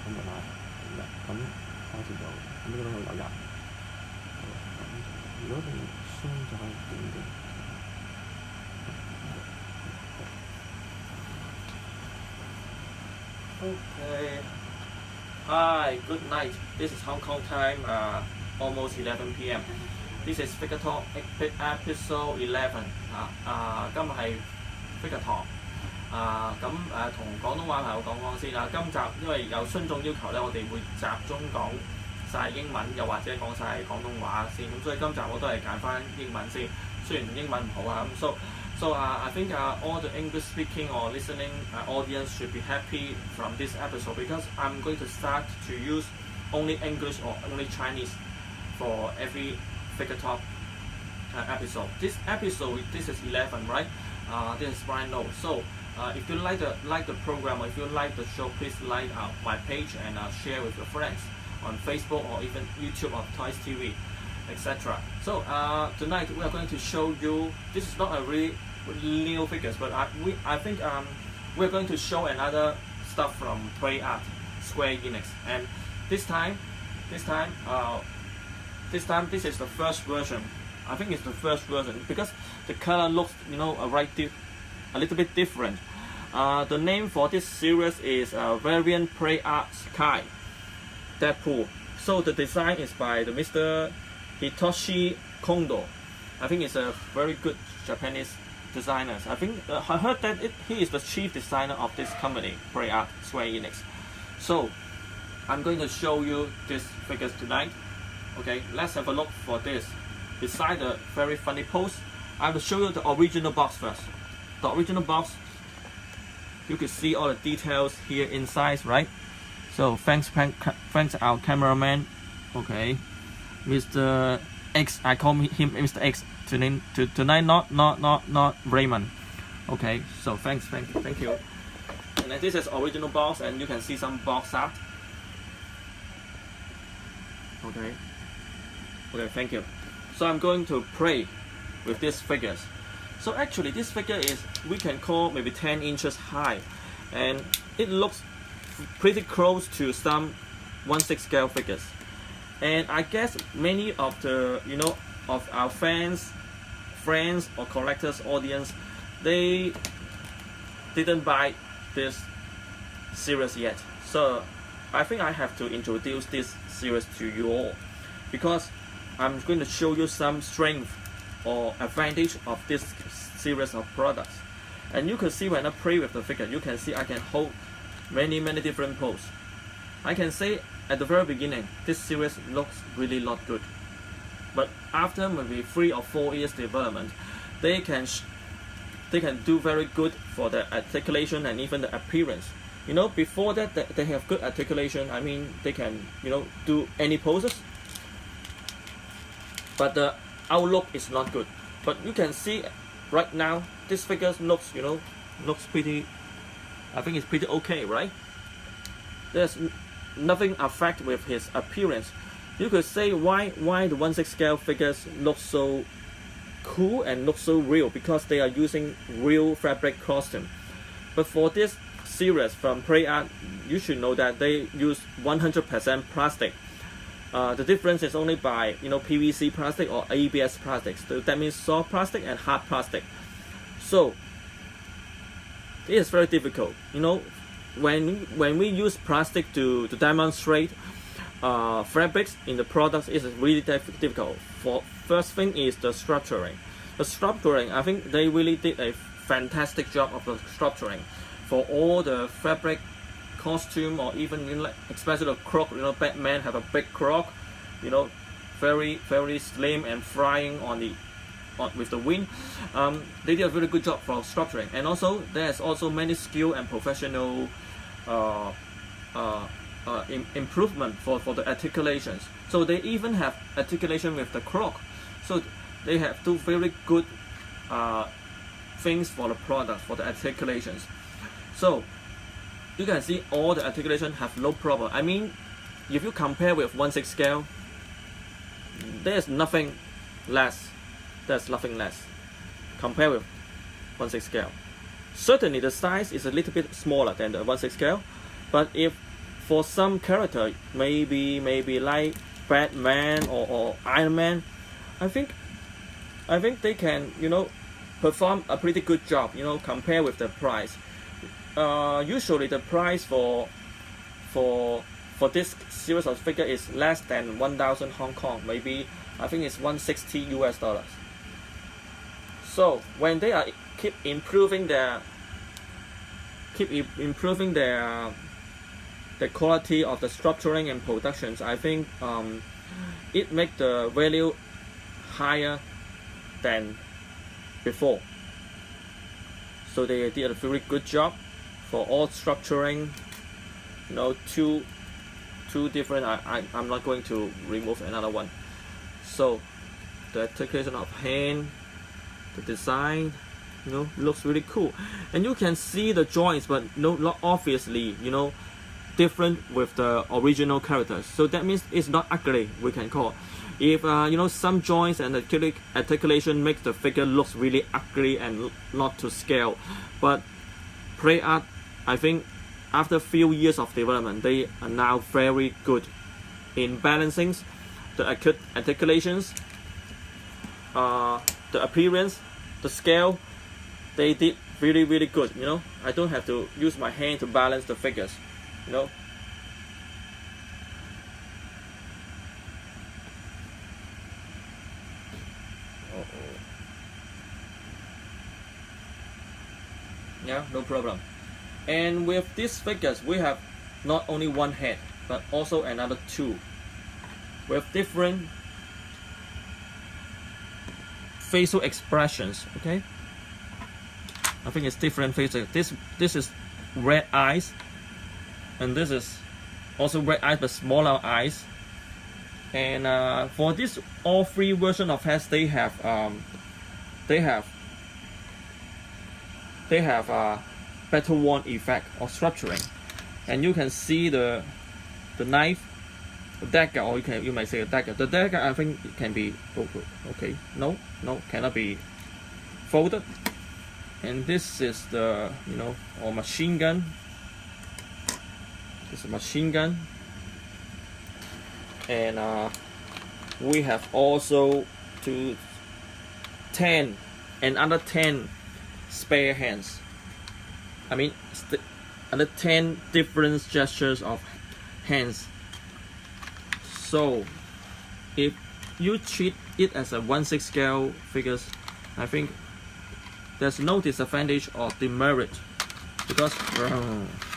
咁啊咁開始就咁呢個都有人。如果你鬆就可以點嘅。Okay. Hi, good night. This is Hong Kong time, almost 11 p.m. This is Figure Talk episode 11。今日係 Figure Talk。同廣東話朋友講先啦。今集因為有觀眾要求咧，我哋會集中講晒英文，又或者講晒廣東話先。咁所以今集我都係揀翻英文先。雖然英文唔好啊，咁So I think all the English-speaking or listening audience should be happy from this episode because I'm going to start to use only English or only Chinese for every Figure Talk episode. This is 11, right? This is Ryan Reynolds. So if you like the program or if you like the show, please like my page and share with your friends on Facebook or even YouTube or Toys TV, etc. So tonight we are going to show you. This is not a really new figures, but I think we're going to show another stuff from Play Art, Square Enix, and this time this is the first version. I think it's the first version because the color looks a little bit different. The name for this series is Variant Play Art Sky Deadpool. So the design is by the Mr. Hitoshi Kondo. I think it's a very good Japanese designers. I think I heard that he is the chief designer of this company, Play Art Square Enix. So I'm going to show you these figures tonight. Okay, let's have a look for this. Beside the very funny pose, I will show you the original box first. The original box, you can see all the details here inside, right? So thanks our cameraman. Okay, Mr. X. I call him Mr. X. Tonight, not Raymond. Okay, so thank you. And then this is original box, and you can see some box art. Okay, thank you. So I'm going to play with these figures. So actually, this figure is we can call maybe 10 inches high, and it looks pretty close to some 1/6 scale figures. And I guess many of the of our friends or collectors audience, they didn't buy this series yet. So I think I have to introduce this series to you all because I'm going to show you some strength or advantage of this series of products. And you can see when I play with the figure, you can see I can hold many different poses. I can say at the very beginning, this series looks really not good. But after maybe 3 or 4 years development, they can do very good for the articulation and even the appearance. Before that they have good articulation. I mean, they can do any poses. But the outlook is not good. But you can see right now this figure looks pretty. I think it's pretty okay, right? There's nothing affect with his appearance. You could say why the 1/6 scale figures look so cool and look so real because they are using real fabric costume. But for this series from Play Art, you should know that they use 100% plastic. The difference is only by PVC plastic or ABS plastics. So that means soft plastic and hard plastic. So it is very difficult. When we use plastic to demonstrate fabrics in the products, is really difficult. For first thing is the structuring. The structuring, I think they really did a fantastic job of the structuring for all the fabric costume, or even especially the croc. Batman have a big croc, very slim and flying with the wind. They did a very good job for structuring, and also there's also many skill and professional improvement for the articulations. So they even have articulation with the croc. So they have two very good things for the product, for the articulations. So you can see all the articulation have no problem. I mean, if you compare with 1/6 scale, there's nothing less. There's nothing less compared with 1/6 scale. Certainly the size is a little bit smaller than the 1/6 scale, but if for some character, maybe like Batman or Iron Man, I think they can, you know, perform a pretty good job, you know, compare with the price. Usually the price for this series of figure is less than 1,000 Hong Kong, maybe I think it's 160 US dollars. So when they are keep improving the quality of the structuring and productions, I think it make the value higher than before. So they did a very good job for all structuring. You know, two different. I'm not going to remove another one. So the articulation of hand, the design, you know, looks really cool, and you can see the joints, but not obviously, you know, different with the original characters. So that means it's not ugly, we can call. If you know, some joints and articulation makes the figure looks really ugly and not to scale, but Play Art, I think after a few years of development, they are now very good in balancing the articulations, the appearance, the scale. They did really good, you know. I don't have to use my hand to balance the figures, you know. Yeah, no problem. And with these figures, we have not only one head, but also another two, with different facial expressions. Okay, I think it's different faces. This is red eyes, and this is also red eyes but smaller eyes. And for this all three version of heads, they have battle wand effect or structuring, and you can see the knife, the dagger, or you might say a dagger. The dagger, I think it can be okay. No, cannot be folded. And this is the, you know, or machine gun. This is a machine gun, and we have also another 10 spare hands. I mean, another 10 different gestures of hands. So if you treat it as a 1/6 scale figures, I think there's no disadvantage or demerit, because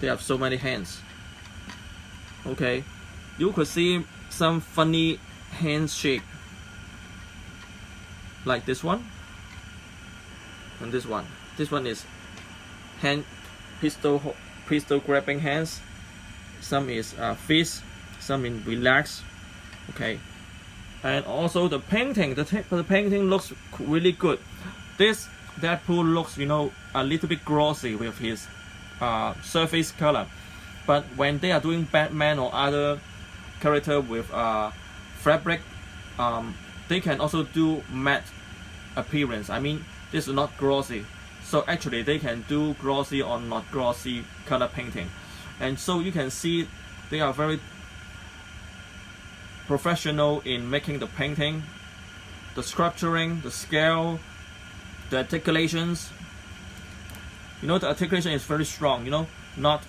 they have so many hands. Okay, you could see some funny hand shape, like this one and this one. This one is hand pistol grabbing hands. Some is fist, some in relax. Okay, and also the painting. The painting looks really good. This Deadpool looks, you know, a little bit glossy with his surface color, but when they are doing Batman or other character with fabric, they can also do matte appearance. I mean, this is not glossy, so actually they can do glossy or not glossy color painting, and so you can see they are very professional in making the painting, the sculpturing, the scale, the articulations. You know, the articulation is very strong. You know, not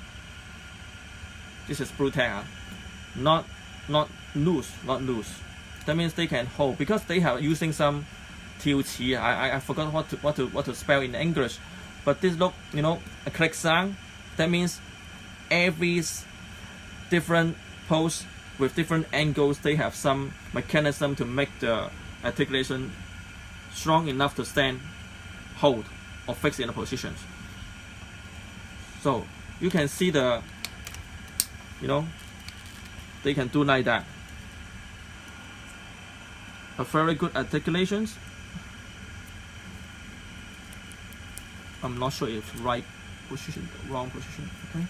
this is brutal, not loose. That means they can hold, because they have using some tilqi. I forgot what to spell in English, but this look, you know, a click sound. That means every different pose with different angles, they have some mechanism to make the articulation strong enough to stand, hold, or fix in a position. So you can see the, you know, they can do like that. A very good articulations. I'm not sure if right position, wrong position. Okay.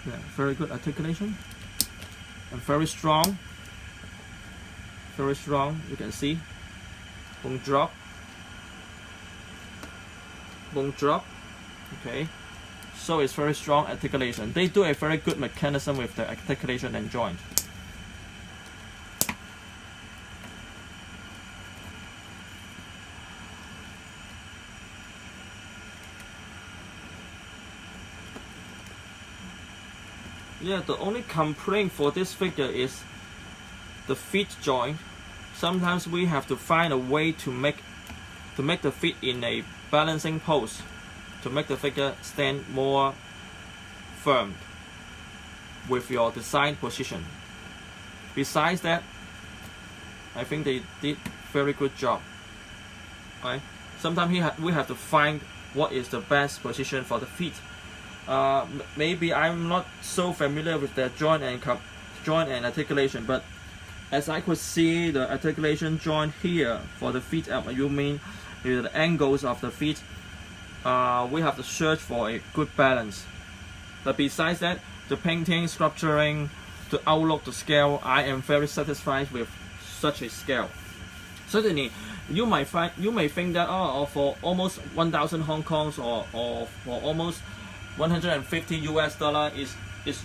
Yeah, very good articulation. And very strong. Very strong. You can see. Boom drop. Boom drop. Okay. so it's very strong articulation. They do a very good mechanism with the articulation and joint. Yeah, the only complaint for this figure is the feet joint. Sometimes we have to find a way to make the feet in a balancing pose to make the figure stand more firm with your design position. Besides that, I think they did very good job. Right? Sometimes we have to find what is the best position for the feet. Maybe I'm not so familiar with the joint and articulation, but as I could see the articulation joint here for the feet, you mean the angles of the feet, we have to search for a good balance. But besides that, the painting, sculpturing, the outlook, the scale, I am very satisfied with such a scale. Certainly, you may think that for almost 1,000 Hong Kongs or for almost 150 US dollar is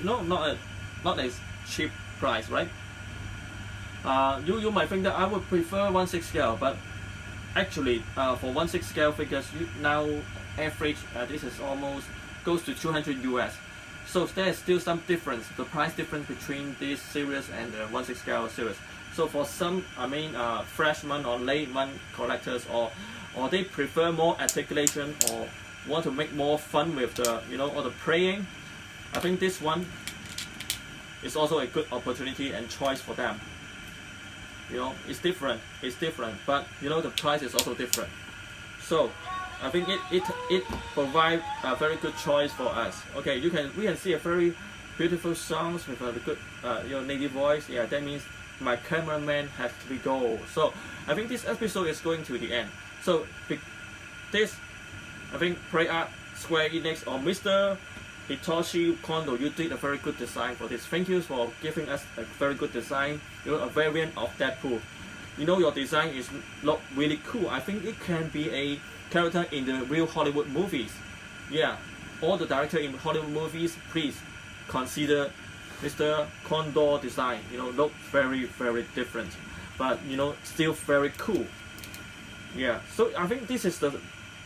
not a cheap price, right? You might think that I would prefer 1/6 scale, but actually for 1/6 scale figures now average this is almost goes to 200 US. So there is still some difference, the price difference between this series and the 1/6 scale series. So for some, freshman or layman collectors, or they prefer more articulation or want to make more fun with the or the playing, I think this one is also a good opportunity and choice for them. It's different, but the price is also different. So I think it provides a very good choice for us. Okay, we can see a very beautiful songs with a good native voice. Yeah, that means my cameraman has to be go. So I think this episode is going to the end. So this, I think Play Art, Square Enix, or Mr. Hitoshi Kondo, you did a very good design for this. Thank you for giving us a very good design. A variant of Deadpool. Your design look really cool. I think it can be a character in the real Hollywood movies. Yeah, all the director in Hollywood movies, please consider Mr. Kondo design. Look very, very different, but still very cool. Yeah, so I think this is the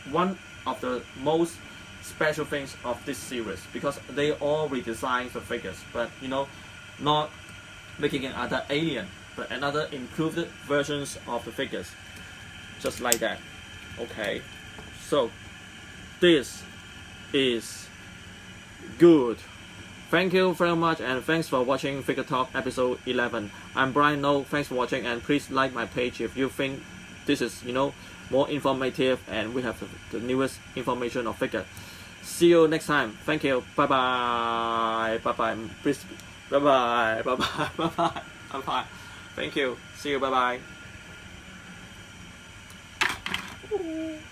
one of the most special things of this series, because they all redesign the figures, but not making another alien, but another improved versions of the figures, just like that. Okay, so this is good. Thank you very much, and thanks for watching Figure Talk episode 11. I'm Brian No. Thanks for watching, and please like my page if you think this is more informative and we have the newest information of figure. See you next time. Thank you. Bye bye. Bye bye. Please. Bye bye. Bye bye. Bye bye. Bye bye. Thank you. See you. Bye bye.